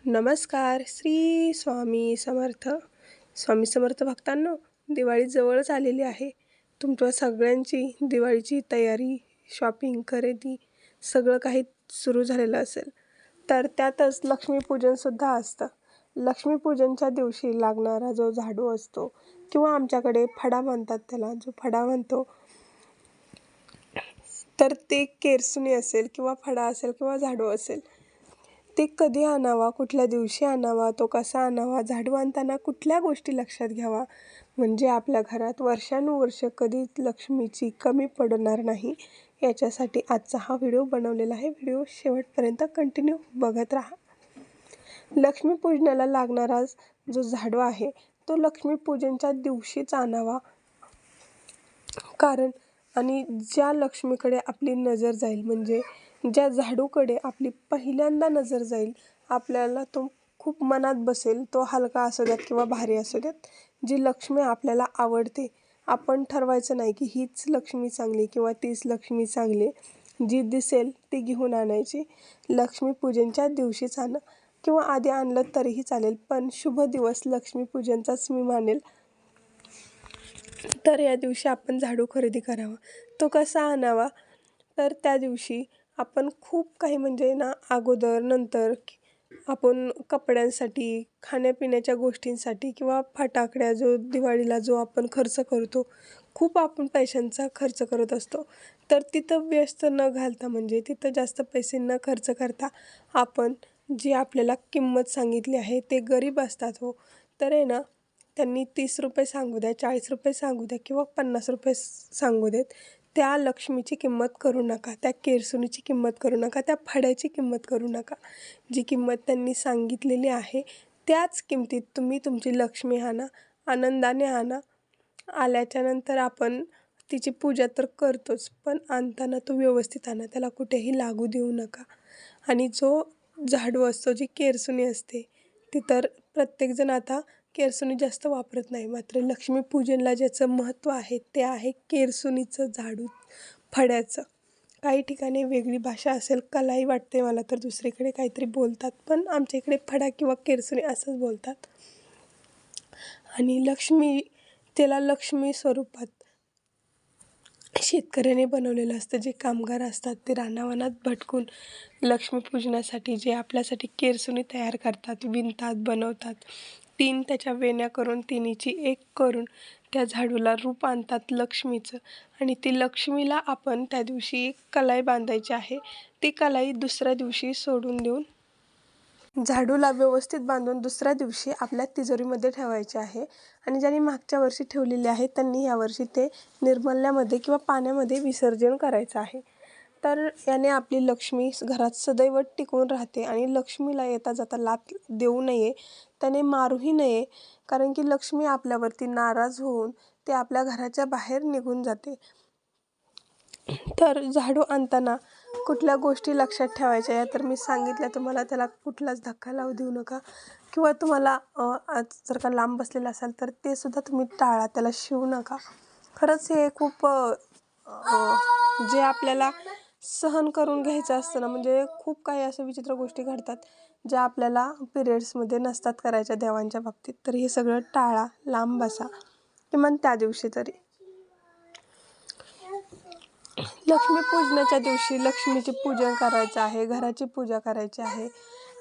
नमस्कार. श्री स्वामी समर्थ. स्वामी समर्थ भक्तांनो, दिवाळी जवळच आलेली आहे. तुमच्या सगळ्यांची दिवाळीची तयारी, शॉपिंग, खरेदी सगळं काही सुरू झालेलं असेल. तर त्यातच लक्ष्मीपूजनसुद्धा असतं. लक्ष्मीपूजनच्या दिवशी लागणारा जो झाडू असतो किंवा आमच्याकडे फडा म्हणतात त्याला, जो फडा म्हणतो, तर ते केरसुणी असेल किंवा फडा असेल किंवा झाडू असेल, ते कधी आणावा, कुठल्या दिवशी आणावा, तो कसा आणावा, झाडू आणताना कुठल्या गोष्टी लक्षात घ्यावा, म्हणजे आपल्या घरात वर्षानुवर्ष कधी लक्ष्मीची कमी पडणार नाही, याच्यासाठी आजचा हा व्हिडिओ बनवलेला आहे. व्हिडिओ शेवटपर्यंत कंटिन्यू बघत राहा. लक्ष्मीपूजनाला लागणारा जो झाडू आहे तो लक्ष्मीपूजनच्या दिवशीच आणावा. कारण आणि ज्या लक्ष्मीकडे आपली नजर जाईल, म्हणजे ज्या झाडूकडे आपली पहिल्यांदा नजर जाईल, आपल्याला तो खूप मनात बसेल, तो हलका असू द्यात किंवा भारी असू द्यात, जी लक्ष्मी आपल्याला आवडते, आपण ठरवायचं नाही की हीच लक्ष्मी चांगली किंवा तीच लक्ष्मी चांगली, जी दिसेल ती घेऊन आणायची. लक्ष्मीपूजनच्या दिवशीच आणा किंवा आधी आणलं तरीही चालेल, पण शुभ दिवस लक्ष्मीपूजनचाच मी मानेल. तर या दिवशी आपण झाडू खरेदी करावा. तो कसा आणावा, तर त्या दिवशी आपण खूप काही म्हणजे अगोदर नंतर आपण कपड्यांसाठी, खाण्यापिण्याच्या गोष्टींसाठी किंवा फटाकड्या जो दिवाळीला जो आपण खर्च करतो, खूप आपण पैशांचा खर्च करत असतो. तर तिथं व्यस्त न घालता, म्हणजे तिथं जास्त पैसे न खर्च करता, आपण जी आपल्याला किंमत सांगितली आहे, ते गरीब असतात हो, तर त्यांनी 30 रुपये सांगू द्या, 40 रुपये सांगू द्या किंवा 50 रुपये सांगू देत, त्या लक्ष्मीची किंमत करू नका, त्या केरसुणीची किंमत करू नका, त्या फड्याची किंमत करू नका. जी किंमत त्यांनी सांगितलेली आहे त्याच किमतीत तुम्ही तुमची लक्ष्मी आणा, आनंदाने आणा. आल्याच्यानंतर आपण तिची पूजा तर करतोच, पण आणताना तो व्यवस्थित आणा, त्याला कुठेही लागू देऊ नका. आणि जो झाडू असतो, जी केरसुणी असते, ती तर प्रत्येकजण आता केरसुणी जास्त वापरत नाही, मात्र लक्ष्मीपूजनला ज्याचं महत्त्व आहे ते आहे केरसुणीचं झाडू, फड्याचं. काही ठिकाणी वेगळी भाषा असेल, कलाई वाटते मला, तर दुसरीकडे काहीतरी बोलतात, पण आमच्या इकडे फडा किंवा केरसुणी असंच बोलतात. आणि त्याला लक्ष्मी स्वरूपात शेतकऱ्याने बनवलेलं असतं. जे कामगार असतात ते रानावनात भटकून लक्ष्मीपूजनासाठी जे आपल्यासाठी केरसुणी तयार करतात, विणतात, बनवतात, 3 त्याच्या वेण्या करून, तिन्हीची एक करून त्या झाडूला रूप आणतात लक्ष्मीचं. आणि ती लक्ष्मीला आपण त्या दिवशी एक कलाई बांधायची आहे. ती कलाई दुसऱ्या दिवशी सोडून देऊन झाडूला व्यवस्थित बांधून दुसऱ्या दिवशी आपल्या तिजोरीमध्ये ठेवायचे आहे. आणि ज्यांनी मागच्या वर्षी ठेवलेले आहे त्यांनी यावर्षी ते निर्मल्यामध्ये किंवा पाण्यामध्ये विसर्जन करायचं आहे. तर याने आपली लक्ष्मी घरात सदैव टिकून राहते. आणि लक्ष्मीला येता जाता लाथ देऊ नये, त्याने मारूही नये, कारण की लक्ष्मी आपल्यावरती नाराज होऊन ते आपल्या घराच्या बाहेर निघून जाते. तर झाडू आणताना कुठल्या गोष्टी लक्षात ठेवायच्या या तर मी सांगितल्या तुम्हाला. त्याला कुठलाच धक्का लावू देऊ नका, किंवा तुम्हाला जर का लांब बसलेला असाल तर ते सुद्धा तुम्ही टाळा, त्याला शिवू नका. खरंच हे खूप जे आपल्याला सहन करून घ्यायचं असतं ना, म्हणजे खूप काही असं विचित्र गोष्टी घडतात ज्या आपल्याला पिरियड्समध्ये नसतात करायच्या देवांच्या बाबतीत. तर हे सगळं टाळा, लांब बसा, किमान त्या दिवशी तरी. लक्ष्मीपूजनाच्या दिवशी लक्ष्मीची पूजन करायचं आहे, घराची पूजा करायची आहे.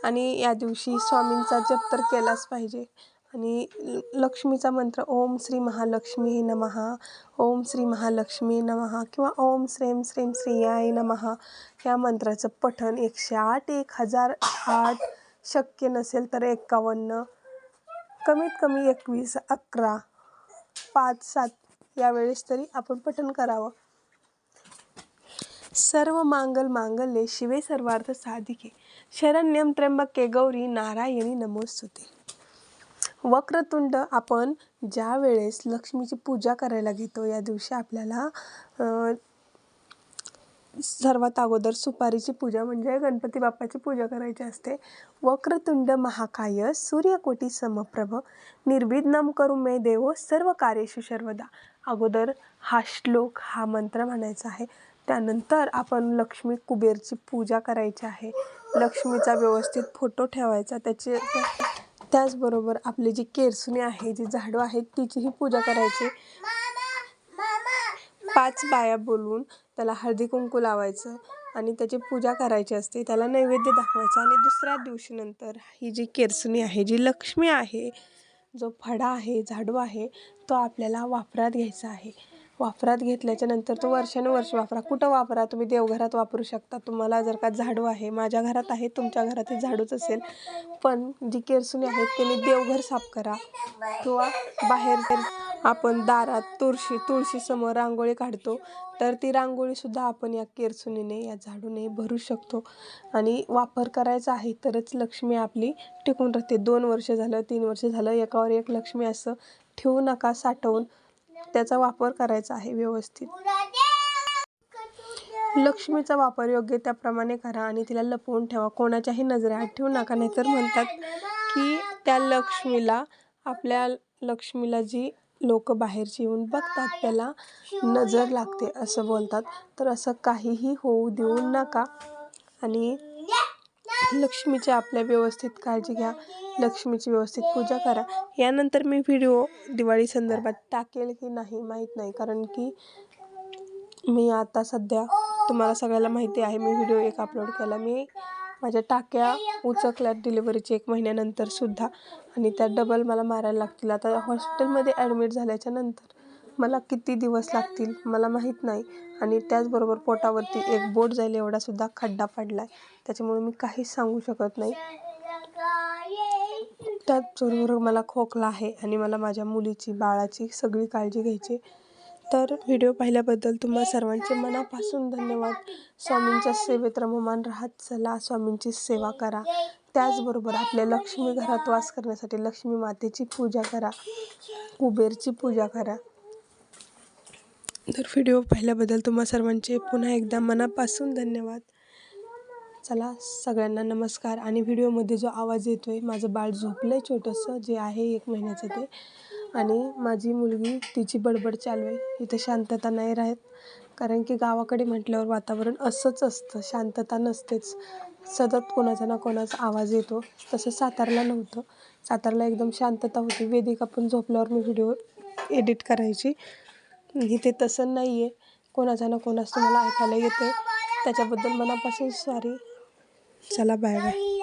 आणि या दिवशी स्वामींचा जप तर केलाच पाहिजे. आणि लक्ष्मीचा मंत्र ओम श्री महालक्ष्मी नमः, ओम श्री महालक्ष्मी नमः किंवा ओम श्रीं श्रीं श्रीयाय नमः या मंत्राचं पठण 108, 1008, शक्य नसेल तर 51, कमीत कमी 21, 11, 5, 7 यावेळेस तरी आपण पठण करावं. सर्व मांगल मांगल्ये शिवे सर्वार्थ साधिके शरण्यं त्र्यंबके गौरी नारायणी नमोस्तुते. वक्रतुंड आपण ज्या वेळेस लक्ष्मीची पूजा करायला घेतो, या दिवशी आपल्याला सर्वात अगोदर सुपारीची पूजा म्हणजे गणपती बाप्पाची पूजा करायची असते. वक्रतुंड महाकाय सूर्यकोटी समप्रभ निर्विघ्नं कुरु मे देव सर्व कार्येषु सर्वदा. अगोदर हा श्लोक, हा मंत्र म्हणायचा आहे. त्यानंतर आपण लक्ष्मी कुबेरची पूजा करायची आहे. लक्ष्मीचा व्यवस्थित फोटो ठेवायचा. त्याचबरोबर आपली जी केरसुणी आहे, जी झाडू आहेत, तिचीही पूजा करायची. 5 बाया बोलवून त्याला हळदी कुंकू लावायचं आणि त्याची पूजा करायची असते. त्याला नैवेद्य दाखवायचा आणि दुसऱ्या दिवशी नंतर ही जी केरसुणी आहे, जी लक्ष्मी आहे, जो फडा आहे, झाडू आहे, तो आपल्याला वापरात घ्यायचा आहे. वापरात घेतल्याच्या नंतर तो वर्षानुवर्ष वापरा. कुठं वापरा, तुम्ही देवघरात वापरू शकता. तुम्हाला जर का झाडू आहे, माझ्या घरात आहे, तुमच्या घरातही झाडूच असेल, पण जी केरसुणी आहे त्याने देवघर साफ करा किंवा बाहेर आपण दारात तुळशीसमोर रांगोळी काढतो, तर ती रांगोळीसुद्धा आपण या केरसुणीने, या झाडूने भरू शकतो आणि वापर करायचा आहे. तरच लक्ष्मी आपली टिकून राहते. 2 वर्ष झालं, 3 वर्ष झालं, एकावर एक लक्ष्मी असं ठेवू नका साठवून. त्याचा वापर करायचा आहे व्यवस्थित. लक्ष्मीचा वापर योग्य त्याप्रमाणे करा आणि तिला लपवून ठेवा. कोणाच्याही नजरेआड ठेवू नका. नाहीतर म्हणतात की त्या लक्ष्मीला, आपल्या लक्ष्मीला जी लोक बाहेरची येऊन बघतात त्याला नजर लागते असं बोलतात. तर असं काहीही होऊ देऊ नका आणि लक्ष्मीची आपल्या व्यवस्थित काळजी घ्या. लक्ष्मीची व्यवस्थित पूजा करा. यानंतर मी व्हिडिओ दिवाळी संदर्भात टाकेल की नाही माहीत नाही, कारण की मी आता सध्या, तुम्हाला सगळ्याला माहिती आहे, मी व्हिडिओ एक अपलोड केला. मी माझ्या टाक्या उचकल्यात डिलिव्हरीचे 1 महिन्यानंतर सुद्धा आणि त्या डबल मला मारायला लागतील. आता हॉस्पिटलमध्ये ॲडमिट झाल्याच्या नंतर मला किती दिवस लागतील मला माहीत नाही आणि त्याचबरोबर पोटावरती एक बोट जाईल एवढासुद्धा खड्डा पडला आहे. त्याच्यामुळे मी काहीच सांगू शकत नाही. त्याचबरोबर मला खोकला आहे आणि मला माझ्या मुलीची, बाळाची सगळी काळजी घ्यायची. तर व्हिडिओ पाहिल्याबद्दल तुम्हा सर्वांचे मनापासून धन्यवाद. स्वामींच्या सेवेत रममान राहत चला, स्वामींची सेवा करा. त्याचबरोबर आपल्या लक्ष्मी घरात वास करण्यासाठी लक्ष्मी मातेची पूजा करा, कुबेरची पूजा करा. तर व्हिडिओ पाहिल्याबद्दल तुम्हा सर्वांचे पुन्हा एकदा मनापासून धन्यवाद. चला, सगळ्यांना नमस्कार. आणि व्हिडिओमध्ये जो आवाज येतो आहे, माझं बाळ झोपलं आहे छोटंसं, जे आहे 1 महिन्याचं ते, आणि माझी मुलगी तिची बडबड चालू आहे. इथे शांतता नाही राहत, कारण की गावाकडे म्हटल्यावर वातावरण असंच असतं, शांतता नसतेच, सतत कोणाचा ना कोणाचा आवाज येतो. तसं सातारला नव्हतं. सातारला एकदम शांतता होती. वेदिका पण झोपल्यावर मी व्हिडिओ एडिट करायची. इथे तसं नाही आहे, कोणाचा ना कोणाचं तुम्हाला ऐकायला येतं आहे. त्याच्याबद्दल मनापासून सॉरी. चला, बाय बाय.